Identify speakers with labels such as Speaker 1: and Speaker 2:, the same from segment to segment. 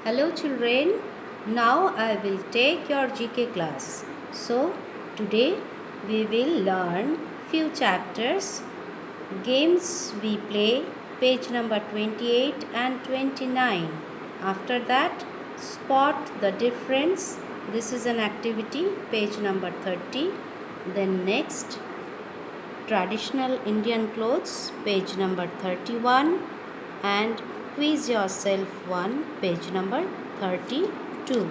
Speaker 1: Hello children, now I will take your GK class. So today we will learn few chapters. Games we play, page number 28 and 29. After that, spot the difference. This is an activity, page number 30. Then next, traditional Indian clothes, page number 31, and quiz yourself 1, page number 32.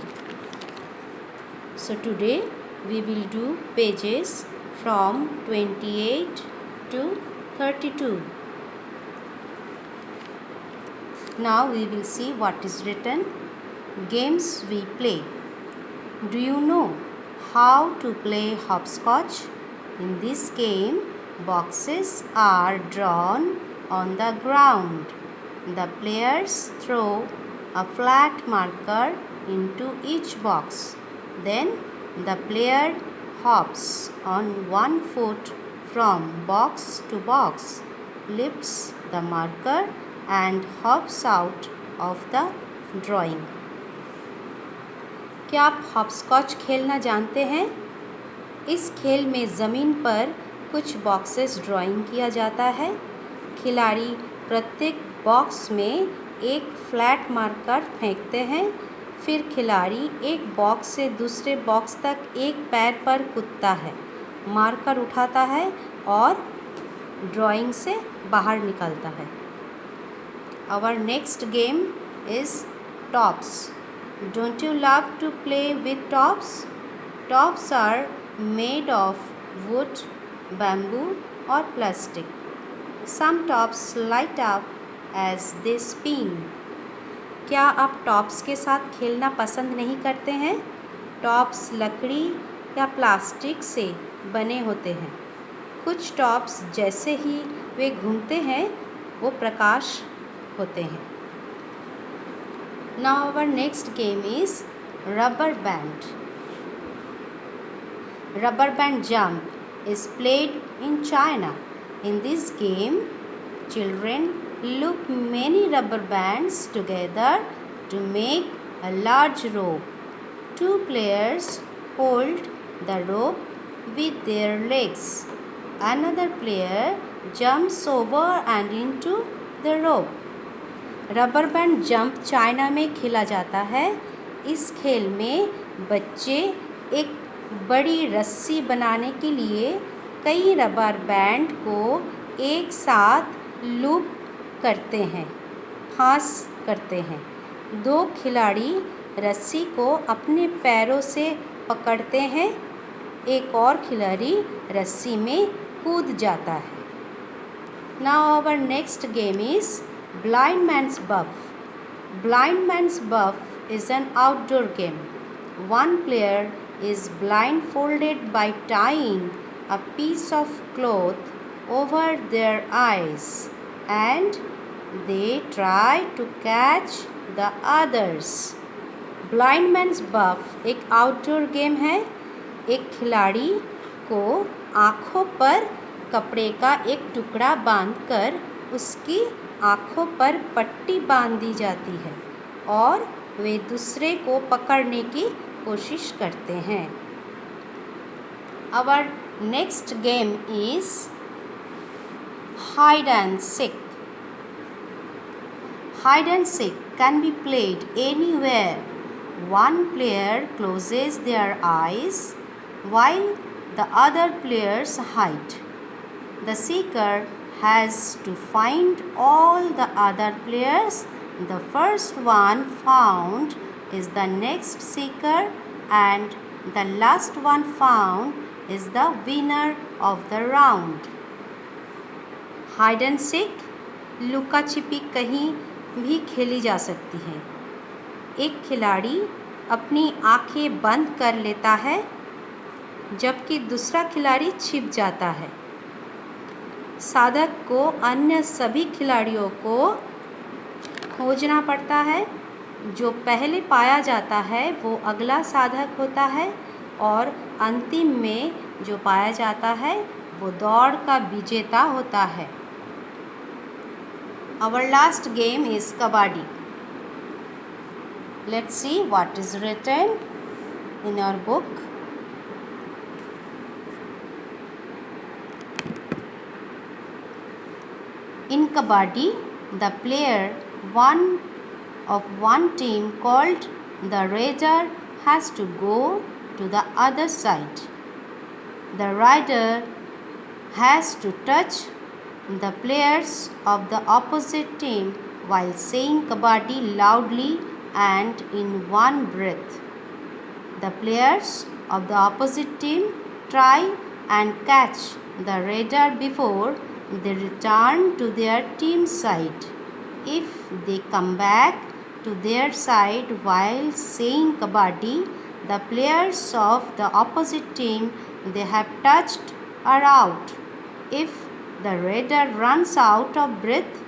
Speaker 1: So today we will do pages from 28 to 32. Now we will see what is written. Games we play. Do you know how to play hopscotch? In this game, boxes are drawn on the ground. The players throw a flat marker into each box. Then the player hops on one foot from box to box, lifts the marker and hops out of the drawing. क्या आप hopscotch खेलना जानते हैं? इस खेल में ज़मीन पर कुछ बॉक्सेस ड्राइंग किया जाता है। खिलाड़ी प्रत्येक बॉक्स में एक फ्लैट मार्कर फेंकते हैं। फिर खिलाड़ी एक बॉक्स से दूसरे बॉक्स तक एक पैर पर कूदता है, मार्कर उठाता है और ड्राइंग से बाहर निकलता है। Our next game is tops. Don't you love to play with tops? Tops are made of wood, bamboo or plastic. Some tops light up as they spin. क्या आप टॉप्स के साथ खेलना पसंद नहीं करते हैं? टॉप्स लकड़ी या प्लास्टिक से बने होते हैं। कुछ टॉप्स जैसे ही वे घूमते हैं वो प्रकाश होते हैं। Now our next game is rubber band. Rubber band jump is played in China. In this game, children loop many rubber bands together to make a large rope. Two players hold the rope with their legs. Another player jumps over and into the rope. Rubber band jump China में खेला जाता है। इस खेल में बच्चे एक बड़ी रस्सी बनाने के लिए कई रबर बैंड को एक साथ लूप करते हैं, फांस करते हैं। दो खिलाड़ी रस्सी को अपने पैरों से पकड़ते हैं, एक और खिलाड़ी रस्सी में कूद जाता है। Now our next game is Blind Man's Buff. Blind Man's Buff is an outdoor game. One player is blindfolded by tying a piece of cloth over their eyes and they try to catch the others. Blind Man's Buff एक outdoor game है। एक खिलाड़ी को आँखों पर कपड़े का एक टुकड़ा बांधकर उसकी आँखों पर पट्टी बांध दी जाती है और वे दूसरे को पकड़ने की कोशिश करते हैं। Our next game is hide and seek. Hide and seek can be played anywhere. One player closes their eyes while the other players hide. The seeker has to find all the other players. The first one found is the next seeker and the last one found is the winner of the round. Hide and seek लुका छिपी कहीं भी खेली जा सकती है। एक खिलाड़ी अपनी आंखें बंद कर लेता है जबकि दूसरा खिलाड़ी छिप जाता है। साधक को अन्य सभी खिलाड़ियों को खोजना पड़ता है। जो पहले पाया जाता है वो अगला साधक होता है और अंतिम में जो पाया जाता है वो दौड़ का विजेता होता है। Our last game is kabaddi. Let's see what is written in our book. In Kabaddi, the player of one team called the raider has to go to the other side. The rider has to touch the players of the opposite team while saying Kabaddi loudly and in one breath. The players of the opposite team try and catch the raider before they return to their team side. If they come back to their side while saying Kabaddi, the players of the opposite team they have touched are out. If the raider runs out of breath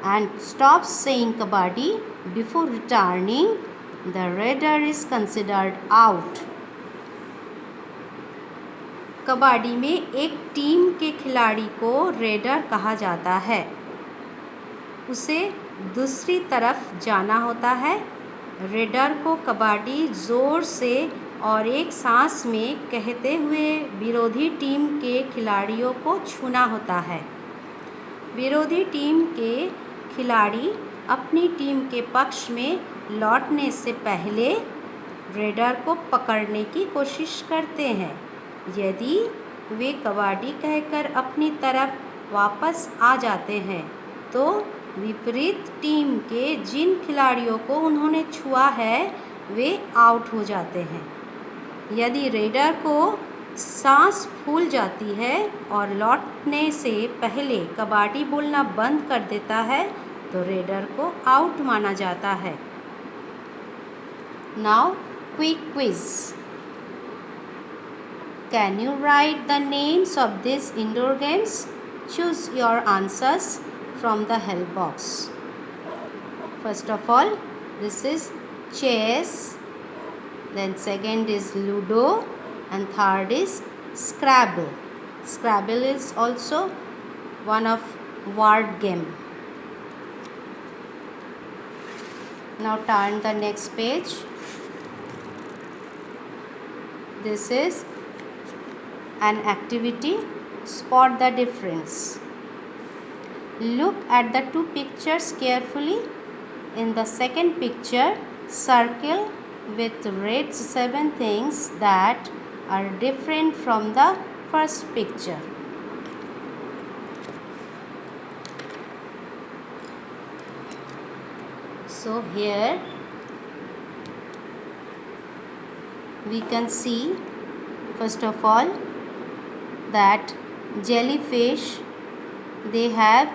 Speaker 1: and stops saying Kabaddi before returning, the raider is considered out. Kabaddi में एक team के खिलाड़ी को raider कहा जाता है। उसे दूसरी तरफ जाना होता है। रेडर को कबड्डी ज़ोर से और एक सांस में कहते हुए विरोधी टीम के खिलाड़ियों को छूना होता है। विरोधी टीम के खिलाड़ी अपनी टीम के पक्ष में लौटने से पहले रेडर को पकड़ने की कोशिश करते हैं। यदि वे कबड्डी कहकर अपनी तरफ वापस आ जाते हैं तो विपरीत टीम के जिन खिलाड़ियों को उन्होंने छुआ है वे आउट हो जाते हैं। यदि रेडर को सांस फूल जाती है और लौटने से पहले कबड्डी बोलना बंद कर देता है तो रेडर को आउट माना जाता है। Now quick quiz. Can you write the names of these indoor games? Choose your answers from the help box. First of all, this is chess, then second is Ludo, and third is Scrabble. Scrabble is also one of word game. Now turn the next page. This is an activity, spot the difference. Look at the two pictures carefully. In the second picture, circle with red 7 things that are different from the first picture. So here we can see first of all that jellyfish, they have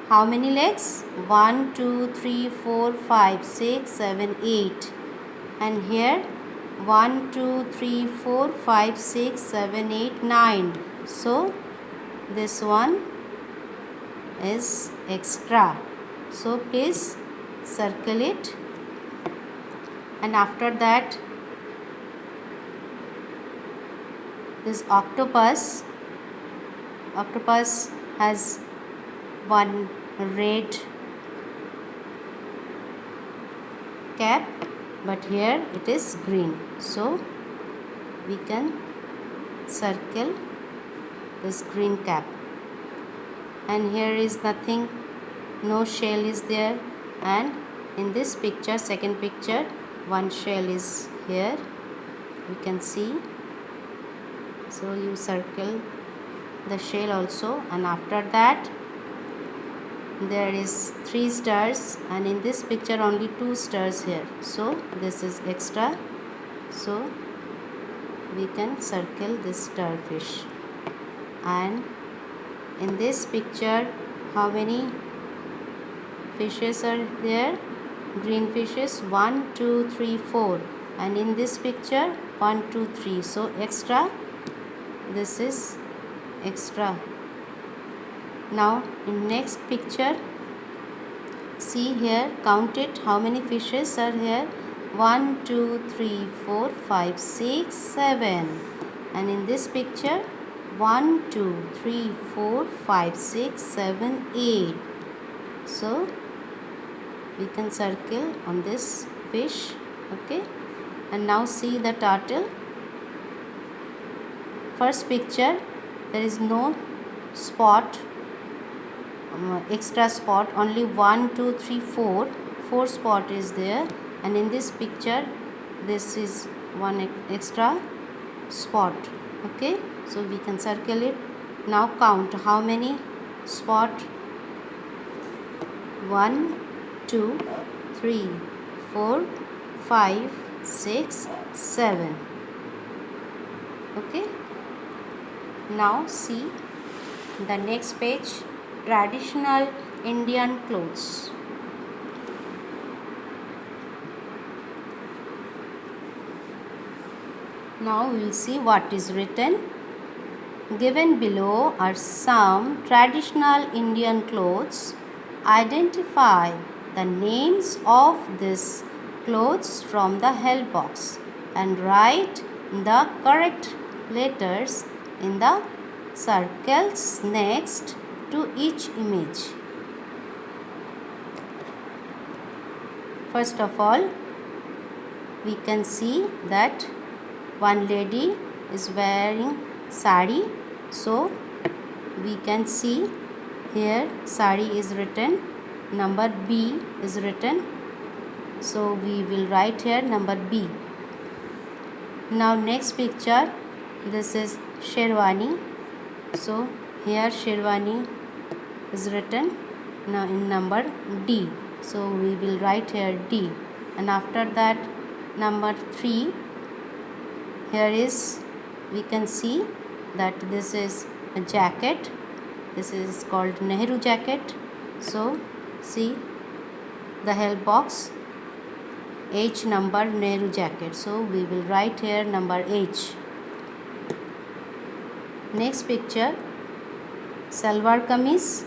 Speaker 1: how many legs? 1, 2, 3, 4, 5, 6, 7, 8. And here 1, 2, 3, 4, 5, 6, 7, 8, 9. So this one is extra. So please circle it. And after that, this octopus has one red cap, but here it is green, so we can circle this green cap. And here is nothing, no shell is there, and in this picture, second picture, one shell is here, we can see. So you circle the shell also, and after that there is 3 stars, and in this picture only 2 stars here, so this is extra, so we can circle this starfish. And in this picture, how many fishes are there? Green fishes, 1, 2, 3, 4, and in this picture 1, 2, 3, so extra, this is extra. Now in next picture, see here, count it, how many fishes are here? 1, 2, 3, 4, 5, 6, 7. And in this picture, 1, 2, 3, 4, 5, 6, 7, 8. So we can circle on this fish Okay, and now see the turtle. First picture, there is no spot, extra spot, only 1 2 3 4 spot is there, and in this picture this is one extra spot. Okay, so we can circle it. Now count how many spot. 1 2 3 4 5 6 7. Okay, now see the next page, traditional Indian clothes. Now we will see what is written. Given below are some traditional Indian clothes. Identify the names of these clothes from the help box and write the correct letters in the circles next to each image. First of all, we can see that one lady is wearing sari, so we can see here sari is written, number B is written, so we will write here number B. Now next picture, this is sherwani, so here sherwani is written now in number D, so we will write here D. And after that, number 3, here is, we can see that this is a jacket, this is called Nehru jacket, so see the help box, H number Nehru jacket, so we will write here number H. Next picture, salwar kameez,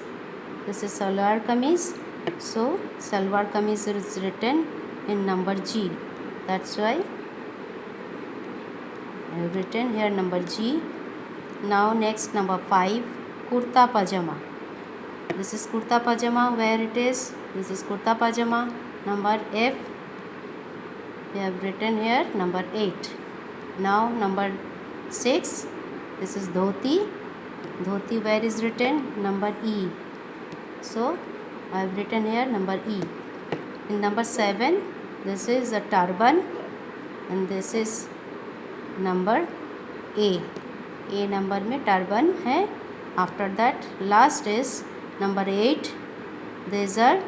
Speaker 1: this is salwar kameez, so salwar kameez is written in number G, that's why I have written here number G. Now next number 5, kurta pajama, this is kurta pajama, where it is, this is kurta pajama, number F, we have written here number 8. Now number 6, this is dhoti, dhoti where is written number E, so I have written here number E. In number 7, this is a turban, and this is number A number में turban है. After that last is number 8, there is a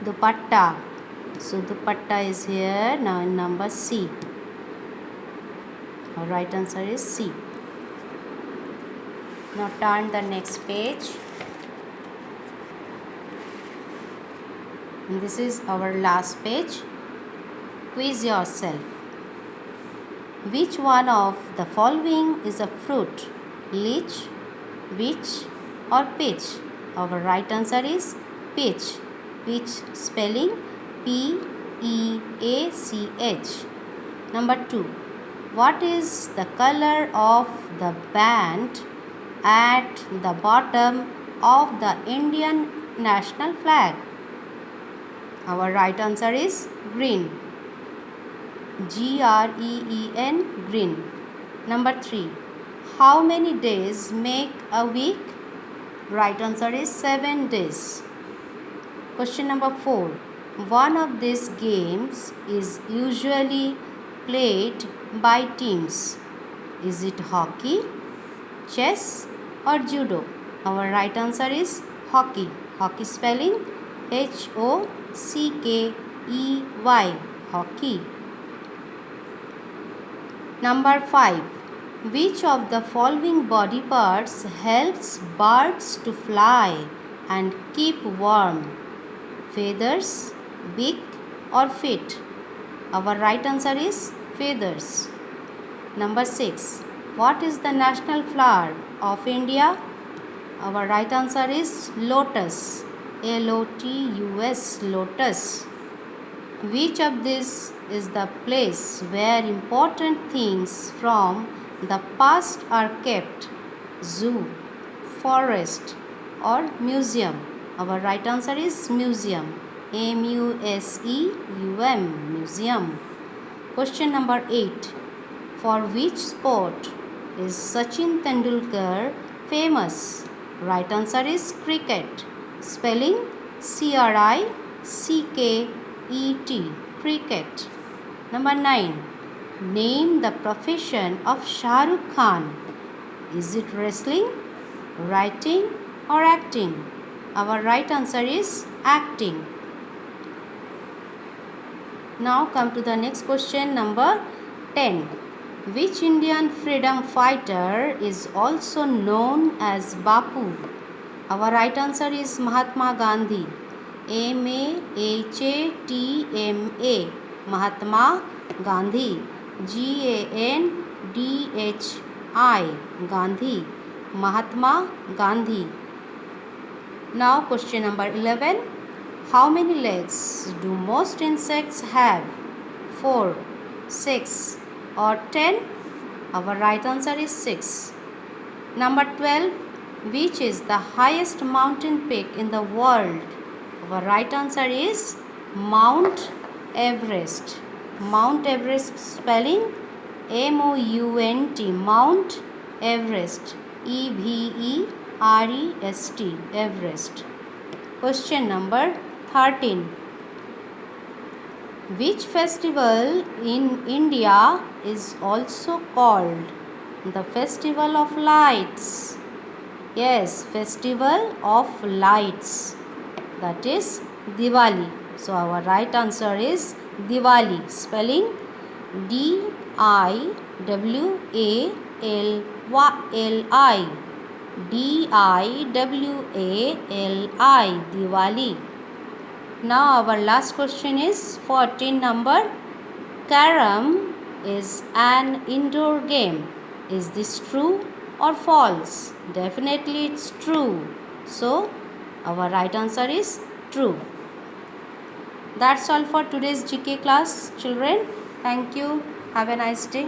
Speaker 1: dupatta, so dupatta is here now in number C. Our right answer is C. Now turn the next page, and this is our last page. Quiz yourself. Which one of the following is a fruit? Lychee, peach or peach? Our right answer is peach. Peach spelling P-E-A-C-H. Number 2. What is the color of the band at the bottom of the Indian national flag? Our right answer is green. Green, green. Number 3. How many days make a week? Right answer is 7 days. Question number 4. One of these games is usually played by teams. Is it hockey, chess or judo? Our right answer is hockey. Hockey spelling H-O-C-K-E-Y, hockey. Number 5. Which of the following body parts helps birds to fly and keep warm? Feathers, beak or feet? Our right answer is feathers. Number 6. What is the national flower of India? Our right answer is lotus. L-O-T-U-S, lotus. Which of these is the place where important things from the past are kept? Zoo, forest or museum? Our right answer is museum. M-U-S-E-U-M, museum. museum. Question number 8. For which sport is Sachin Tendulkar famous? Right answer is cricket. Spelling C-R-I-C-K-E-T. Cricket. Number 9. Name the profession of Shah Rukh Khan. Is it wrestling, writing or acting? Our right answer is acting. Now come to the next question, number 10. Which Indian freedom fighter is also known as Bapu? Our right answer is Mahatma Gandhi. M-A-H-A-T-M-A. Mahatma Gandhi. G-A-N-D-H-I. Gandhi. Mahatma Gandhi. Now question number 11. How many legs do most insects have? 4, 6 or 10? Our right answer is 6. Number 12. Which is the highest mountain peak in the world? Our right answer is Mount Everest. Mount Everest spelling M-O-U-N-T. Mount Everest. E-V-E-R-E-S-T. Everest. Question number 13. Which festival in India is also called the Festival of Lights? Yes, Festival of Lights. That is Diwali. So our right answer is Diwali. Spelling D-I-W-A-L-I. D-I-W-A-L-I. Diwali. Now our last question is 14 number. Carom is an indoor game. Is this true or false? Definitely it's true. So our right answer is true. That's all for today's GK class, children. Thank you. Have a nice day.